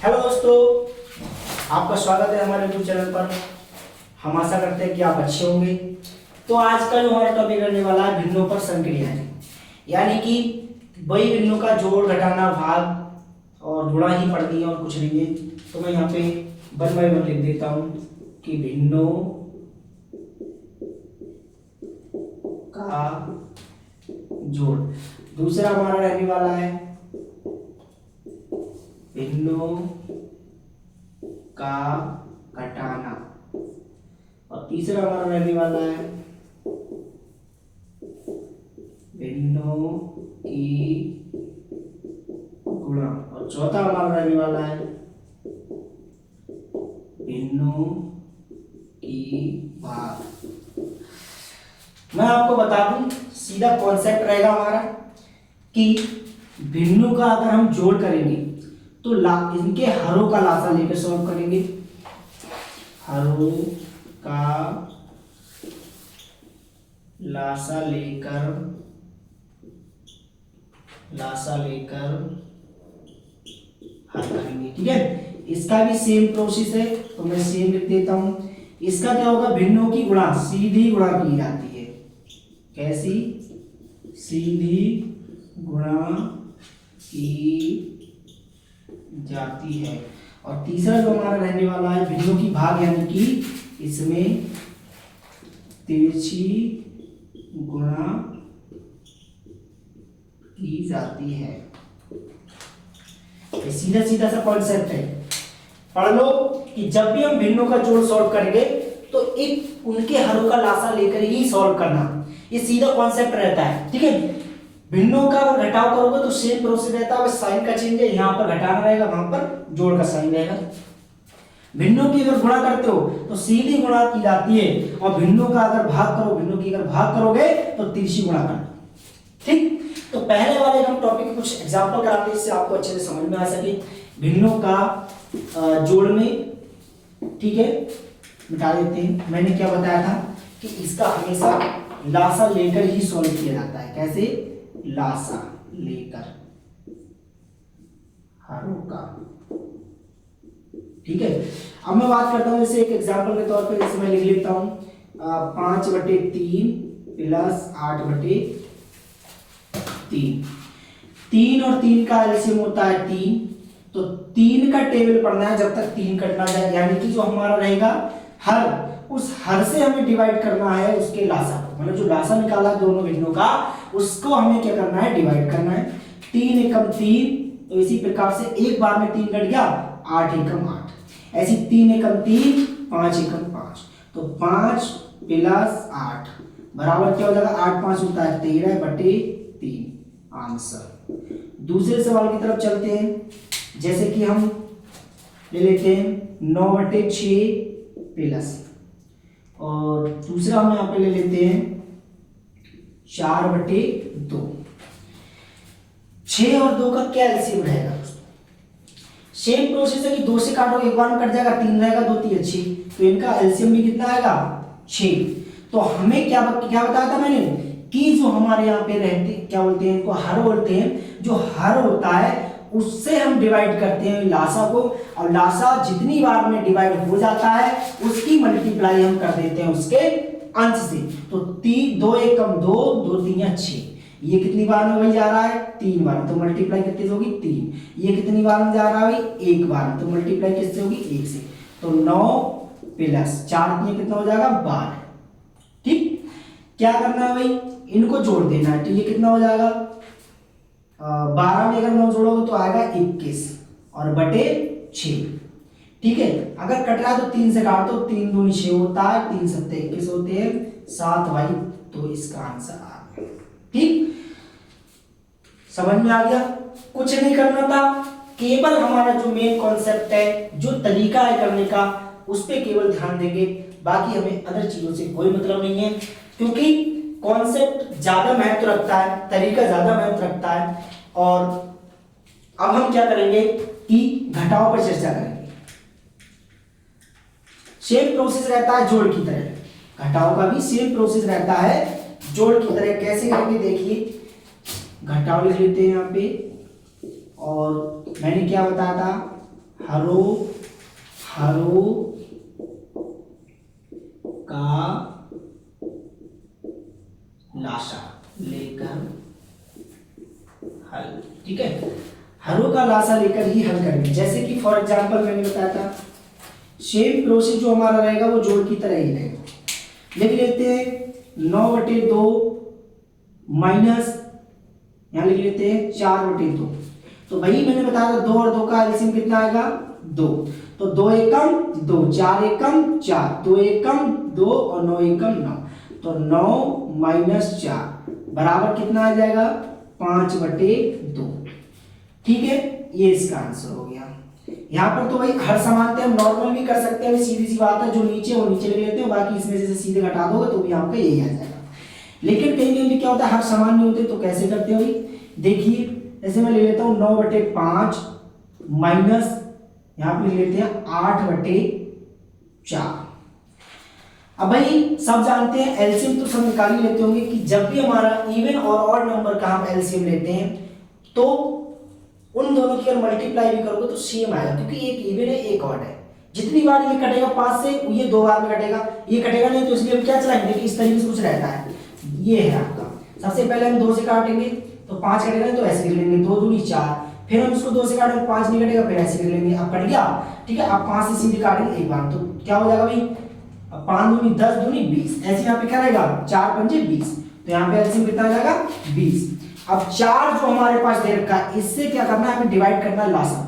Hello दोस्तों, आपका स्वागत है हमारे यूट्यूब चैनल पर। हम आशा करते हैं कि आप अच्छे होंगे। तो आज का जो हमारा टॉपिक रहने वाला है भिन्नों पर संक्रियाएं, यानी कि वही भिन्नों का जोड़ घटाना भाग और गुणा ही पढ़नी है और कुछ नहीं है। तो मैं यहाँ पे वन बाय वन लिख देता हूँ कि भिन्नों का जोड़। दूसरा हमारा रहने वाला है भिन्नों का घटाना और तीसरा हमारा रहने वाला है भिन्नों की गुणा और चौथा हमारा रहने वाला है भिन्नों की भाग। मैं आपको बता दूं, सीधा कॉन्सेप्ट रहेगा हमारा कि भिन्नों का अगर हम जोड़ करेंगे तो इनके हरों का लासा लेकर सॉल्व करेंगे। हरों का लासा लेकर हल करेंगे। ठीक है, इसका भी सेम प्रोसेस है, तो मैं सेम लिख देता हूं। इसका क्या होगा, भिन्नों की गुणा सीधी गुणा की जाती है। कैसी? सीधी गुणा की जाती है। और तीसरा जो हमारा रहने वाला है भिन्नों की भाग, यानी कि इसमें तिरछी गुणा की जाती है। सीधा सीधा सा कॉन्सेप्ट है, पढ़ लो कि जब भी हम भिन्नों का जोड़ सॉल्व करेंगे तो एक उनके हरों का लासा लेकर ही सॉल्व करना, ये सीधा कॉन्सेप्ट रहता है। ठीक है, भिन्नों का अगर घटाव करोगे तो सेम प्रोसेस रहता है, बस साइन का चेंज है, यहाँ पर घटाना रहेगा, वहां पर जोड़ का साइन रहेगा। भिन्नों की अगर गुणा करते हो तो सीधी गुणा की जाती है, और भिन्नों का अगर भाग करोगे तो तिरछी गुणा करना। ठीक, तो पहले वाले हम टॉपिक के कुछ एग्जांपल कराते हैं, इससे आपको अच्छे से समझ में आ सके भिन्नों का जोड़ में। ठीक है, मिटा देते हैं। मैंने क्या बताया था कि इसका हमेशा लासा लेकर ही सॉल्व किया जाता है। कैसे? लासा लेकर हरों का। ठीक है, अब मैं बात करता हूं जैसे एक एग्जांपल के तौर पर, जैसे मैं लिख लेता हूं 5/3 प्लस 8/3। 3 और 3 का एलसीएम होता है 3, तो 3 का टेबल पढ़ना है जब तक 3 कट ना जाए, यानी कि जो हमारा रहेगा हर, उस हर से हमें डिवाइड करना है उसके लासा को, मतलब जो लासा निकाला है दोनों भिन्नों का उसको हमें क्या करना है, डिवाइड करना है। 3 एकम 3, तो इसी प्रकार से एक बार में 3 कट गया, 8 एकम 8, ऐसी 3 एकम 3, 5 एकम 5, तो 5 प्लस 8 बराबर क्या हो जाएगा, 8 5 होता है 13/3 आंसर। दूसरे सवाल की तरफ चलते हैं, जैसे कि हम ले लेते हैं 9/6 प्लस, और दूसरा हम यहाँ पे ले लेते हैं 4/2। 6 और 2 का क्या एलसीएम रहेगा दोस्तों? सेम प्रोसेस है कि 2 से काटोगे, एक बार में कट जाएगा, 3 रहेगा, 2 3 6, तो इनका एलसीएम भी कितना आएगा, 6। तो हमें क्या बताया था मैंने कि जो हमारे यहाँ पे रहते, क्या बोलते हैं इनको, हर बोलते हैं। जो हर होता है उससे हम डिवाइड करते हैं लासा को, और लासा जितनी बार में डिवाइड हो जाता है उसकी मल्टीप्लाई हम कर देते हैं उसके अंश से। तो 2 एकम 2, 2 3 6, ये कितनी बार में वही जा रहा है, 3 बार, तो मल्टीप्लाई कितनी होगी, 3। ये कितनी बार में जा रहा है, 1 बार, तो मल्टीप्लाई किससे होगी, 1 से। तो 9 प्लस 4 कितना हो जाएगा, 12। ठीक, क्या करना है भाई, इनको जोड़ देना है, तो ये कितना हो जाएगा, 12 में अगर 9 जोड़ोगे तो आएगा 21 और बटे 6। ठीक है, अगर कट रहा है तो 3 से काट दो, 3 दूनी 6 होता है, 3 सत्ते 21 होते हैं, 7 भाई, तो इसका आंसर आ गया। ठीक, समझ में आ गया? कुछ नहीं करना था, केवल हमारा जो मेन कॉन्सेप्ट है, जो तरीका है करने का, उस पर केवल ध्यान देंगे, बाकी हमें अदर चीजों से कोई मतलब नहीं है, क्योंकि कॉन्सेप्ट ज्यादा महत्व रखता है, तरीका ज्यादा महत्व रखता है। और अब हम क्या करेंगे कि घटाव पर चर्चा करेंगे। सेम प्रोसेस रहता है जोड़ की तरह, घटाव का भी सेम प्रोसेस रहता है जोड़ की तरह। कैसे करेंगे देखिए, घटाव लिख लेते हैं यहाँ पे, और मैंने क्या बताया था हरों का लासा लेकर हल। ठीक है, हरों का लासा लेकर ही हल करेंगे। जैसे कि फॉर एग्जांपल मैंने बताया था, सेम प्रोसेस जो हमारा रहेगा वो जोड़ की तरह ही रहेगा। लिख लेते हैं 9/2 माइनस, यहां लिख लेते हैं 4/2। तो भाई मैंने बताया था 2 और 2 का एलसीएम कितना आएगा 2। तो 2 एकम 2, 4 एकम 4, 2 एकम 2 और 9 एकम 9। तो 9 माइनस 4 बराबर कितना आ जाएगा 5/2। ठीक है, ये इसका आंसर हो गया। यहाँ पर तो भाई हर समानते हम नॉर्मल भी कर सकते हैं, सीधी सी बात है, जो नीचे वो नीचे ले लेते हैं, बाकी इसमें से सीधे घटा दोगे तो भी आपका यही आ जाएगा। लेकिन कहीं कहीं क्या होता है, हर समान नहीं होते, तो कैसे करते हो भाई, देखिए जैसे मैं ले लेता हूँ 9/5 माइनस, यहाँ पे ले लेते हैं 8/4। अब भाई सब जानते हैं एलसीएम तो सब निकाल ही लेते होंगे कि जब भी हमारा इवन और ऑड नंबर का हम एलसीएम लेते हैं तो उन दोनों की अगर मल्टीप्लाई भी करोगे तो सेम आएगा, क्योंकि एक इवन है एक ऑड है। जितनी बार ये कटेगा 5 से, ये 2 बार में कटेगा, ये कटेगा नहीं, तो इसलिए हम क्या चलाएंगे कि इस तरीके से कुछ रहता है। ये है आपका, सबसे पहले हम 2 से काटेंगे तो 5 कटेगा नहीं, तो ऐसे कर लेंगे 2 दूनी 4, फिर हम इसको 2 से काटेंगे 5 नहीं कटेगा, फिर ऐसे कर लेंगे। अब कट गया, ठीक है। अब 5 से सीधे काटेंगे एक बार, तो क्या हो जाएगा भाई, 5 दूनी 10 दूनी 20, ऐसे यहाँ पे क्या रहेगा 4 पंजे 20, तो यहाँ पे एलसीएम कितना आ जाएगा 20। अब 4 जो हमारे पास दे रखा है, इससे क्या करना है, हमें डिवाइड करना है लासा को।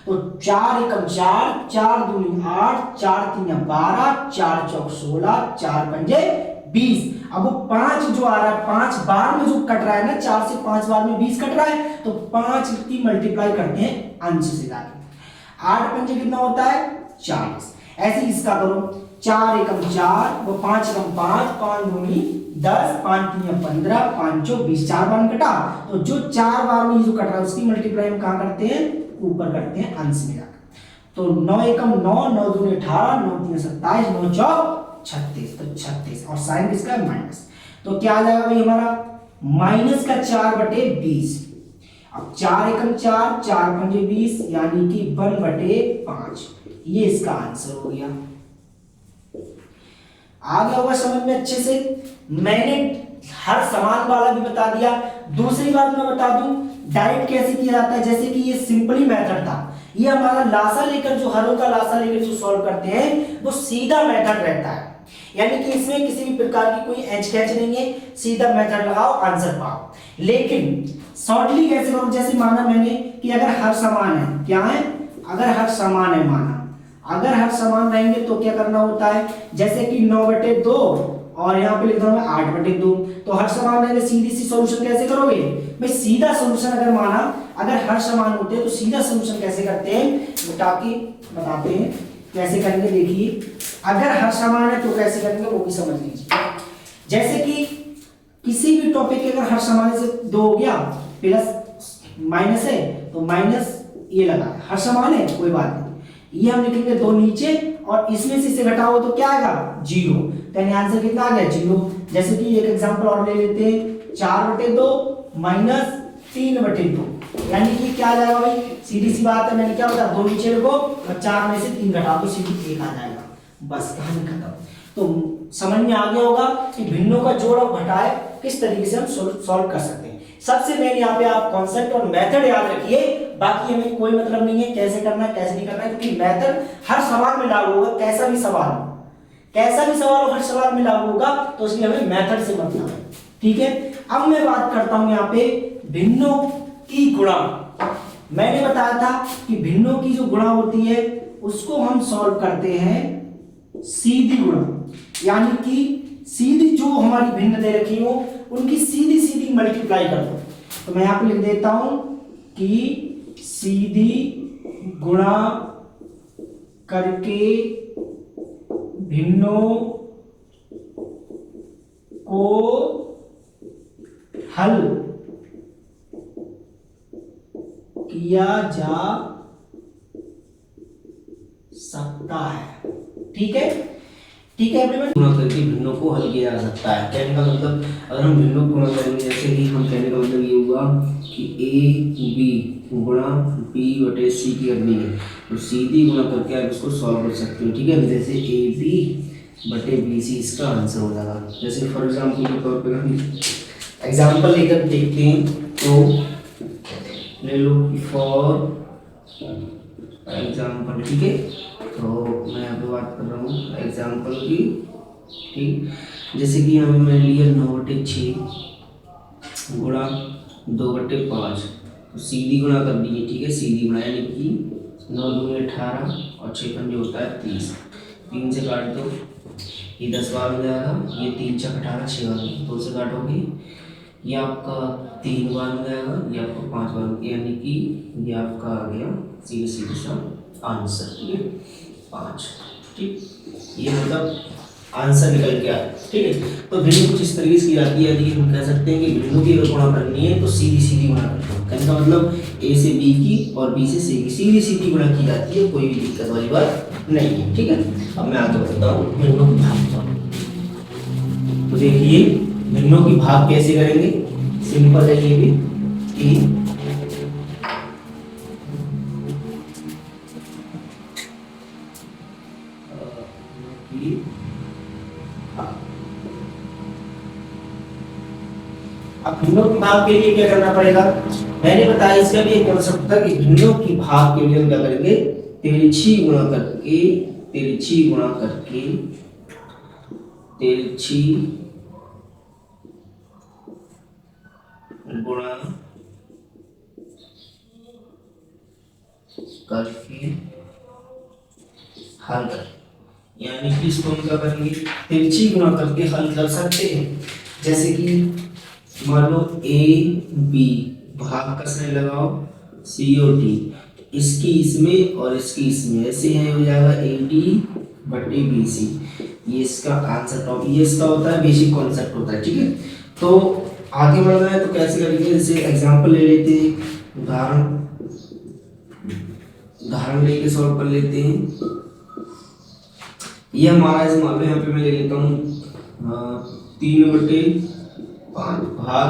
तो 4 एकम 4, 4 दूनी 8, 4 तीन 12, 4 चौक 16, 4 पंजे 20। अब वो 5 जो आ रहा है 5 बार में जो कट रहा है ना, 4 से 5 बार में 20 कट रहा है, तो 5 की मल्टीप्लाई करते हैं अंश से जाके। 8 पंजे कितना होता है 40। ऐसे इसका करो, 4 एकम 4, वो 5 एकम 5, 5 दूनी 10, 5 तीन 15, 5 चौक 20, 4 बार में कटा, तो जो 4 बार में जो कट रहा है उसकी मल्टीप्लाई हम कहाँ करते हैं, ऊपर करते हैं अंश में जाकर। तो 9 एकम 9, 9 दूनी 18, 9 तीन 27, 9 चौक 36, तो 36, और साइन किसका है माइनस। तो क्या आ जाएगा भाई हमारा माइनस का 4/20। अब 4 एकम 4, 4 पंजे 20, यानी कि 1/5। ये इसका आंसर हो गया। आ गया होगा समझ में अच्छे से। मैंने हर समान वाला भी बता दिया। दूसरी बात मैं बता दूं डायरेक्ट कैसे किया जाता है। जैसे कि ये सिंपली मेथड था, ये हमारा लासा लेकर जो हरों का लासा लेकर जो सॉल्व करते हैं वो सीधा मेथड रहता है, यानी कि इसमें किसी भी प्रकार की कोई एच कैच नहीं है, सीधा मेथड लगाओ आंसर पाओ। लेकिन शॉर्टली कैसे करो, जैसे माना मैंने कि अगर हर समान है, क्या है, अगर हर समान है, माना अगर हर समान रहेंगे तो क्या करना होता है, जैसे कि 9/2 और यहाँ पे लिख रहा हूं मैं 8/2, तो हर समान रहेंगे, सीधी सी सॉल्यूशन कैसे करोगे भाई, सीधा सॉल्यूशन अगर माना अगर हर समान होते हैं तो सीधा सॉल्यूशन कैसे करते हैं बताते हैं कैसे करेंगे। देखिए अगर हर समान है तो कैसे करेंगे वो भी समझ लीजिए। जैसे कि किसी भी टॉपिक के अगर हर समान से 2 हो गया, प्लस माइनस है तो माइनस ये लगा, हर समान है कोई बात नहीं, ये हम लिखेंगे 2 नीचे और इसमें से इसे घटाओ तो क्या आएगा 0, तो आंसर कितना आ गया 0। जैसे कि एक एग्जांपल और ले लेते हैं, 4/2 माइनस 3/2, यानी कि क्या आ जाएगा भाई, सीधी सी बात है, मैंने क्या बताया 2 नीचे रखो और 4 में से 3 घटा दो, सीधी 1 आ जाएगा, बस कहानी खत्म। तो समझ में आ गया होगा कि भिन्नों का जोड़ और घटाए किस तरीके से हम सॉल्व कर सकते हैं। सबसे मेन यहाँ पे आप कॉन्सेप्ट और मेथड याद रखिए, बाकी हमें कोई मतलब नहीं है कैसे करना है कैसे नहीं करना है, क्योंकि मेथड हर सवाल में लागू होगा, कैसा भी सवाल हो हर सवाल में लागू होगा, तो इसलिए हमें मेथड से मतलब है। ठीक है, अब मैं बात करता हूं यहाँ पे भिन्नों की गुणा। मैंने बताया था कि भिन्नों की जो गुणा होती है उसको हम सॉल्व करते हैं सीधी गुणा, यानी कि सीधी जो हमारी भिन्न दे रखी हो उनकी सीधी सीधी मल्टीप्लाई कर दो। तो मैं यहां पे लिख देता हूं कि सीधी गुणा करके भिन्नों को हल किया जा सकता है। ठीक है एवरीवन, गुणा करके भिन्नों को हल किया जा सकता है। कहने का मतलब अगर हम भिन्नों को गुणा करेंगे, जैसे कि हम कहने का मतलब ये हुआ कि ए बी गुणा बी बटे सी की करनी है तो सीधी गुणा करके आप इसको सॉल्व कर सकते हो, ठीक है। जैसे ए बी बटे बी सी इसका आंसर हो जाएगा। जैसे फॉर एग्जाम्पल के तौर पर हम एग्जाम्पल लेकर देखते हैं, तो ले लो फॉर एग्जाम्पल, ठीक है। तो मैं यहाँ पे बात कर रहा हूँ एग्जाम्पल की, ठीक। जैसे कि यहाँ पे मैंने लिया 9/6 गुणा 2/5, तो सीधी गुणा कर दीजिए, ठीक है। सीधी गुणा यानी कि 9 दूनी 18 और 6 पंजे होता है 30, 3 से काट दो, ये 10 बार हो जाएगा, ये 3 छक 18 6 बार, 2 से काटोगे ये आपका 3 बार हो जाएगा, ये आपका 5 बार हो गया, यानी कि ये आपका आ गया सीधे सीधे सा आंसर, ठीक है 5, ठीक। ये मतलब आंसर निकल के आया, ठीक है। तो भिन्न कुछ इस तरीके से की जाती है, यदि हम कह सकते हैं कि भिन्नों की अगर गुणा करनी है तो सीधी सीधी गुणा करते हैं, कहने का मतलब ए से बी की और बी से सी की सीधी सीधी गुणा की जाती है, कोई भी दिक्कत वाली बात नहीं है, ठीक है। अब मैं आगे बताता हूँ भिन्नों की भाग। तो देखिए भिन्नों की भाग कैसे करेंगे, सिंपल है ये भी कि अब भिन्नों की भाग के लिए क्या करना पड़ेगा, मैंने बताया इसका भी एक कॉन्सेप्ट था कि भिन्नों की भाग के लिए हम क्या करेंगे, तिरछी गुणा करके गुणा करके हल कर, यानी कि इसको हम क्या करेंगे, तिरछी गुणा करके हल कर सकते हैं। जैसे कि मान लो ए बी भाग कसने लगाओ सी और डी, इसकी इसमें और इसकी इसमें, ऐसे है हो जाएगा ए डी बटे बी सी, ये इसका आंसर टॉपिक, ये इसका होता है बेसिक कॉन्सेप्ट होता है, ठीक है। तो आगे बढ़ना है तो कैसे करेंगे, जैसे एग्जांपल ले लेते हैं, उदाहरण लेके सॉल्व कर लेते हैं। ये हमारा इस मान लो यहाँ पे मैं ले लेता हूँ 3/5 भाग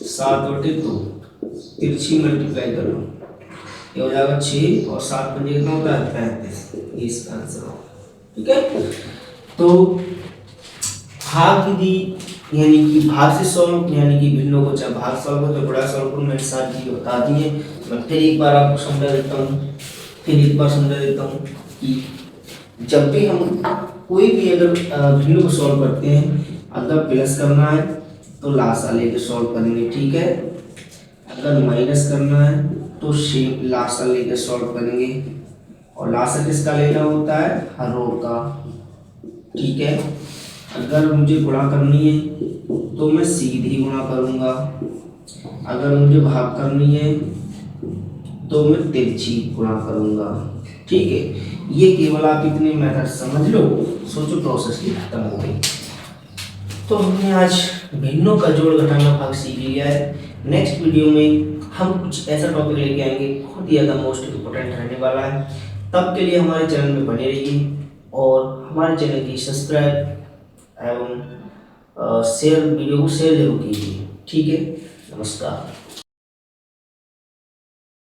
7/2, तिरछी मल्टीप्लाई कर लो, ये हो जाएगा 6 और 7 पंजे कितना होता है 35, ये इसका आंसर होगा, ठीक है। तो भाग विधि यानी कि भाग से सॉल्व, यानी कि भिन्नों को चाहे भाग सॉल्व हो तो बड़ा सॉल्व करो, मेरे साथ जी बता दिए। मैं फिर एक बार आपको समझा देता हूँ, कि जब भी हम कोई भी अगर भिन्नों को सॉल्व करते हैं, अगर प्लस करना है तो लासा लेके सॉल्व करेंगे, ठीक है। अगर माइनस करना है तो लासा लेके सॉल्व करेंगे, और लासा किसका लेना होता है, हर रो का, ठीक है। अगर मुझे गुणा करनी है तो मैं सीधी गुणा करूंगा, अगर मुझे भाग करनी है तो मैं तिरछी गुणा करूंगा, ठीक है। ये केवल आप इतने मेथड समझ लो, सोचो प्रोसेस की खत्म हो गई। तो हमने आज भिन्नों का जोड़ घटाना भाग सीख लिया है। नेक्स्ट वीडियो में हम कुछ ऐसा टॉपिक लेके आएंगे बहुत ही ज़्यादा मोस्ट इम्पोर्टेंट रहने वाला है। तब के लिए हमारे चैनल में बने रहिए और हमारे चैनल की सब्सक्राइब एवं शेयर, वीडियो को शेयर जरूर कीजिए, ठीक है। नमस्कार।